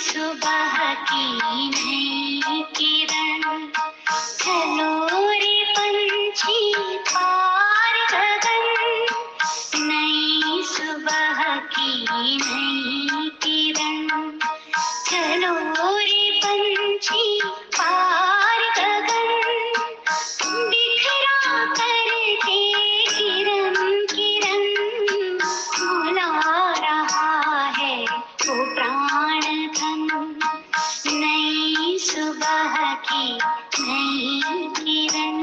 सुबह की नई किरण, चलो रे पंछी पार गगन। नई सुबह की नई किरण, चलो रे पंछी पार गगन। बिखरा करके किरण किरण, भुला रहा है वो प्राण धन। नई सुबह की नई किरण।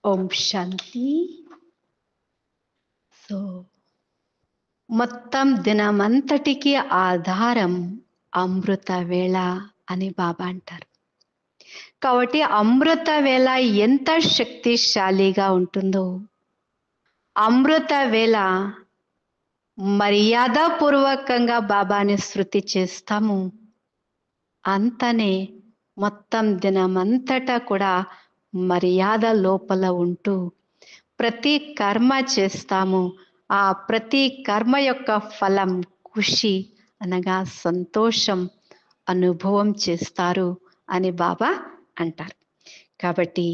ఓం శాంతి. సో మొత్తం దినమంతటికి ఆధారం అమృత వేళ అని బాబా అంటారు. కాబట్టి అమృత వేళ ఎంత శక్తిశాలిగా ఉంటుందో, అమృత వేళ మర్యాదపూర్వకంగా బాబాని స్తుతి చేస్తాము, అంతనే మొత్తం దినమంతటా కూడా మర్యాద లోపల ఉంటూ ప్రతి కర్మ చేస్తాము. ఆ ప్రతి కర్మ యొక్క ఫలం ఖుషి అనగా సంతోషం అనుభవం చేస్తారు అని బాబా అంటారు. కాబట్టి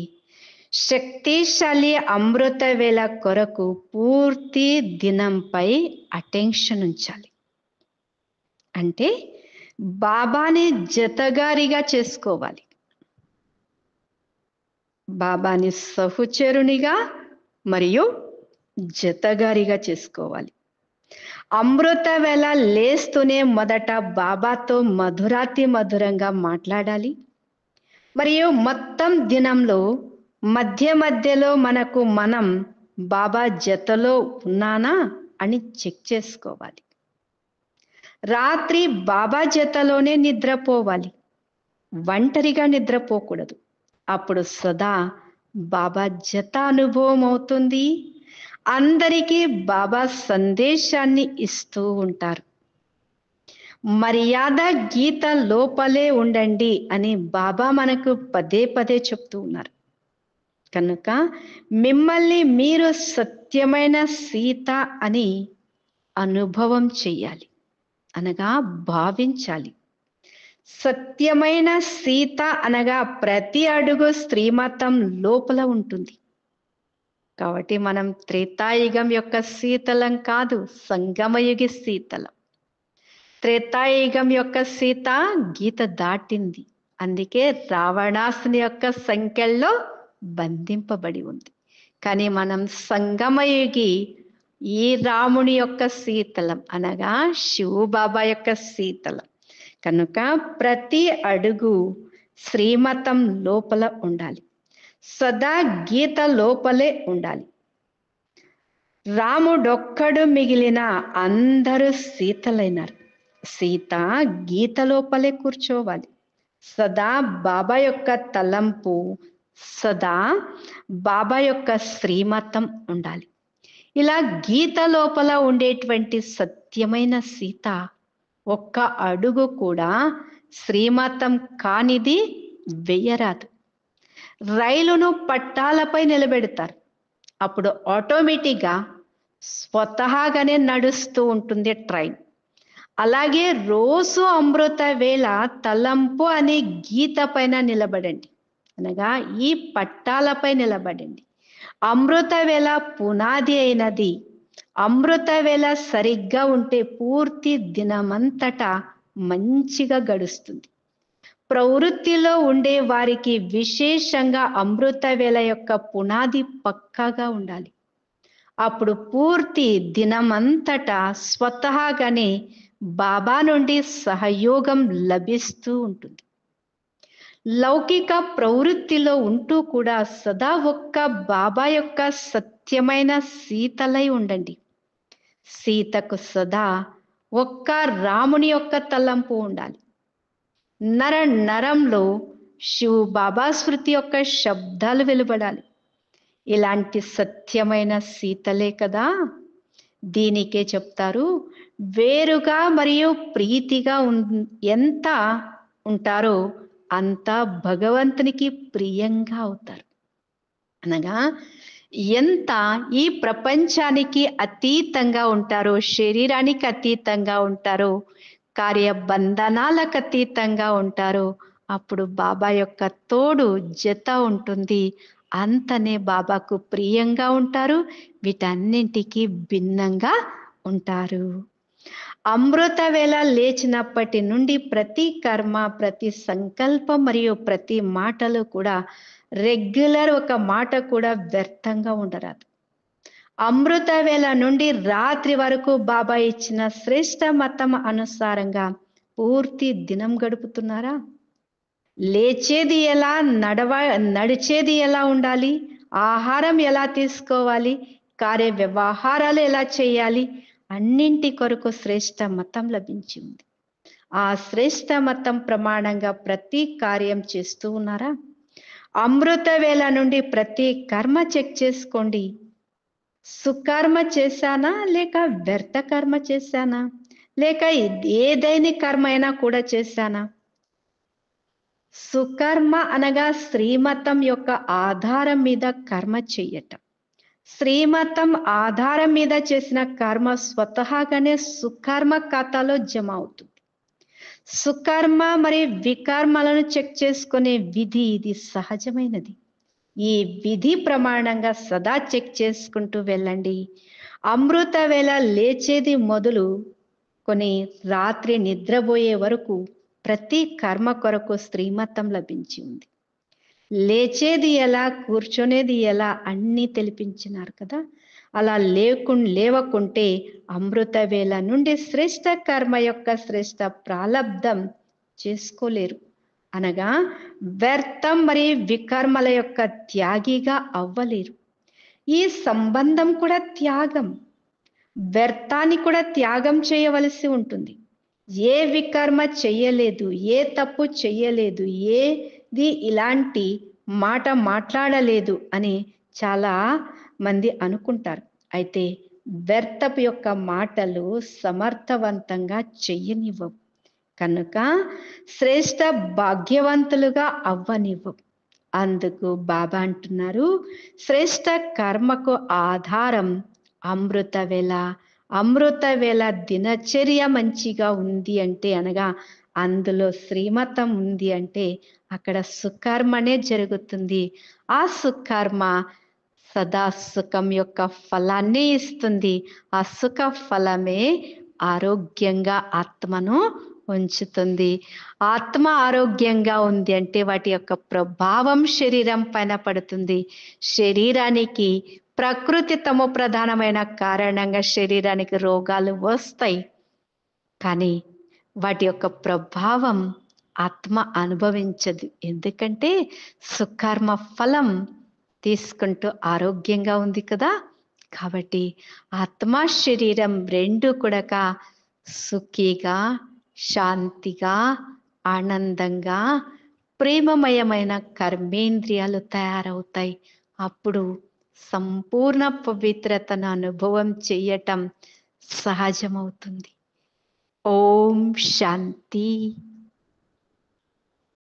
శక్తిశాలి అమృత వేళ కొరకు పూర్తి దినంపై అటెన్షన్ ఉంచాలి. అంటే బాబాని జతగారిగా చేసుకోవాలి, బాబాని సహచరునిగా మరియు జతగారిగా చేసుకోవాలి. అమృత వేళ లేస్తూనే మొదట బాబాతో మధురాతి మధురంగా మాట్లాడాలి. మరియు మొత్తం దినంలో మధ్య మధ్యలో మనం బాబా జతలో ఉన్నానా అని చెక్ చేసుకోవాలి. రాత్రి బాబా జతలోనే నిద్రపోవాలి, ఒంటరిగా నిద్రపోకూడదు. అప్పుడు సదా బాబా జత అనుభవం అవుతుంది. అందరికీ బాబా సందేశాన్ని ఇస్తూ ఉంటారు. మర్యాద గీత లోపలే ఉండండి అని బాబా మనకు పదే పదే చెప్తూ ఉన్నారు. కనుక మిమ్మల్ని మీరు సత్యమైన సీత అని అనుభవం చెయ్యాలి, అనగా భావించాలి. సత్యమైన సీత అనగా ప్రతి అడుగు శ్రీమతం లోపల ఉంటుంది. కాబట్టి మనం త్రేతాయుగం యొక్క శీతలం కాదు, సంగమయుగి శీతలం. త్రేతాయుగం యొక్క సీత గీత దాటింది, అందుకే రావణాసుని యొక్క సంఖ్యల్లో బంధింపబడి ఉంది. కానీ మనం సంగమయుగి ఈ రాముని యొక్క శీతలం అనగా శివబాబా యొక్క శీతలం. కనుక ప్రతి అడుగు శ్రీమతం లోపల ఉండాలి, సదా గీత లోపలే ఉండాలి. రాముడొక్కడు మిగిలిన అందరూ సీతలైనారు. సీత గీత లోపలే కూర్చోవాలి. సదా బాబా యొక్క తలంపు, సదా బాబా యొక్క శ్రీమతం ఉండాలి. ఇలా గీత లోపల ఉండేటువంటి సత్యమైన సీత ఒక్క అడుగు కూడా శ్రీమతం కానిది వెయ్యరాదు. రైలును పట్టాలపై నిలబెడతారు, అప్పుడు ఆటోమేటిక్గా స్వతహాగానే నడుస్తూ ఉంటుంది ట్రైన్. అలాగే రోజు అమృత వేళ తలంపు అనే గీత పైన నిలబడండి, అనగా ఈ పట్టాలపై నిలబడండి. అమృత వేళ పునాది అయినది. అమృత వేళ సరిగ్గా ఉంటే పూర్తి దినమంతటా మంచిగా గడుస్తుంది. ప్రవృత్తిలో ఉండే వారికి విశేషంగా అమృత వేళ యొక్క పునాది పక్కాగా ఉండాలి. అప్పుడు పూర్తి దినమంతటా స్వతహాగానే బాబా నుండి సహయోగం లభిస్తూ ఉంటుంది. లౌకిక ప్రవృత్తిలో ఉంటూ కూడా సదా ఒక్క బాబా యొక్క సత్యమైన సీతలై ఉండండి. సీతకు సదా ఒక్క రాముని యొక్క తలంపు ఉండాలి. నర నరంలో శివు బాబా స్మృతి యొక్క శబ్దాలు వెలువడాలి. ఇలాంటి సత్యమైన సీతలే కదా. దీనికే చెప్తారు, వేరుగా మరియు ప్రీతిగా ఎంత ఉంటారో అంత భగవంతునికి ప్రియంగా అవుతారు. అనగా ఎంత ఈ ప్రపంచానికి అతీతంగా ఉంటారో, శరీరానికి అతీతంగా ఉంటారో, కార్యబంధనాలకు అతీతంగా ఉంటారో, అప్పుడు బాబా యొక్క తోడు జత ఉంటుంది. అంతనే బాబాకు ప్రియంగా ఉంటారు. వీటన్నింటికి భిన్నంగా ఉంటారు. అమృత వేళ లేచినప్పటి నుండి ప్రతి కర్మ, ప్రతి సంకల్పం మరియు ప్రతి మాటలు కూడా రెగ్యులర్ ఒక మాట కూడా వ్యర్థంగా ఉండరాదు. అమృత వేళ నుండి రాత్రి వరకు బాబా ఇచ్చిన శ్రేష్ట మతం అనుసారంగా పూర్తి దినం గడుపుతున్నారా? లేచేది ఎలా, నడిచేది ఎలా ఉండాలి, ఆహారం ఎలా తీసుకోవాలి, కార్య వ్యవహారాలు ఎలా చేయాలి, అన్నింటి కొరకు శ్రేష్ట మతం లభించి ఉంది. ఆ శ్రేష్ట మతం ప్రమాణంగా ప్రతి కార్యం చేస్తూ ఉన్నారా? అమృత వేళ నుండి ప్రతి కర్మ చెక్ చేసుకోండి. సుకర్మ చేశానా లేక వ్యర్థ కర్మ చేశానా, లేక ఏదైనా కర్మ అయినా కూడా చేశానా? సుకర్మ అనగా శ్రీమతం యొక్క ఆధారం మీద కర్మ చెయ్యటం. శ్రీమతం ఆధారం మీద చేసిన కర్మ స్వతహాగానే సుకర్మ ఖాతాలో జమ అవుతుంది. సుకర్మ మరియు వికర్మలను చెక్ చేసుకునే విధి ఇది సహజమైనది. ఈ విధి ప్రమాణంగా సదా చెక్ చేసుకుంటూ వెళ్ళండి. అమృత వేళ లేచేది మొదలు కొని రాత్రి నిద్రపోయే వరకు ప్రతి కర్మ కొరకు శ్రీమతం లభించి ఉంది. లేచేది ఎలా, కూర్చొనేది ఎలా అన్నీ తెలిపించినారు కదా. అలా లేవకుంటే అమృత వేళ నుండి శ్రేష్ట కర్మ యొక్క శ్రేష్ట ప్రాలబ్ధం చేసుకోలేరు. అనగా వ్యర్థం మరియు వికర్మల యొక్క త్యాగిగా అవ్వలేరు. ఈ సంబంధం కూడా త్యాగం. వ్యర్థాన్ని కూడా త్యాగం చేయవలసి ఉంటుంది. ఏ వికర్మ చెయ్యలేదు, ఏ తప్పు చెయ్యలేదు, ఏది ఇలాంటి మాట మాట్లాడలేదు అని చాలా మంది అనుకుంటారు. అయితే వ్యర్థపు యొక్క మాటలు సమర్థవంతంగా చెయ్యనివ్వవు. కనుక శ్రేష్ట భాగ్యవంతులుగా అవ్వనివ్వవు. అందుకు బాబా అంటున్నారు, శ్రేష్ట కర్మకు ఆధారం అమృత వేళ. అమృత వేళ దినచర్య మంచిగా ఉంది అంటే, అనగా అందులో శ్రీమతం ఉంది అంటే అక్కడ సుకర్మనే జరుగుతుంది. ఆ సుకర్మ సదా సుఖం యొక్క ఫలాన్ని ఇస్తుంది. ఆ సుఖ ఫలమే ఆరోగ్యంగా ఆత్మను ఉంచుతుంది. ఆత్మ ఆరోగ్యంగా ఉంది అంటే వాటి యొక్క ప్రభావం శరీరం పైన పడుతుంది. శరీరానికి ప్రకృతి తమో ప్రధానమైన కారణంగా శరీరానికి రోగాలు వస్తాయి. కానీ వాటి యొక్క ప్రభావం ఆత్మ అనుభవించదు. ఎందుకంటే సుకర్మ ఫలం తీసుకుంటూ ఆరోగ్యంగా ఉంది కదా. కాబట్టి ఆత్మ శరీరం రెండు కూడా సుఖిగా, శాంతిగా, ఆనందంగా, ప్రేమమయమైన కర్మేంద్రియాలు తయారవుతాయి. అప్పుడు సంపూర్ణ పవిత్రతను అనుభవం చేయటం సహజమవుతుంది. ఓం శాంతి.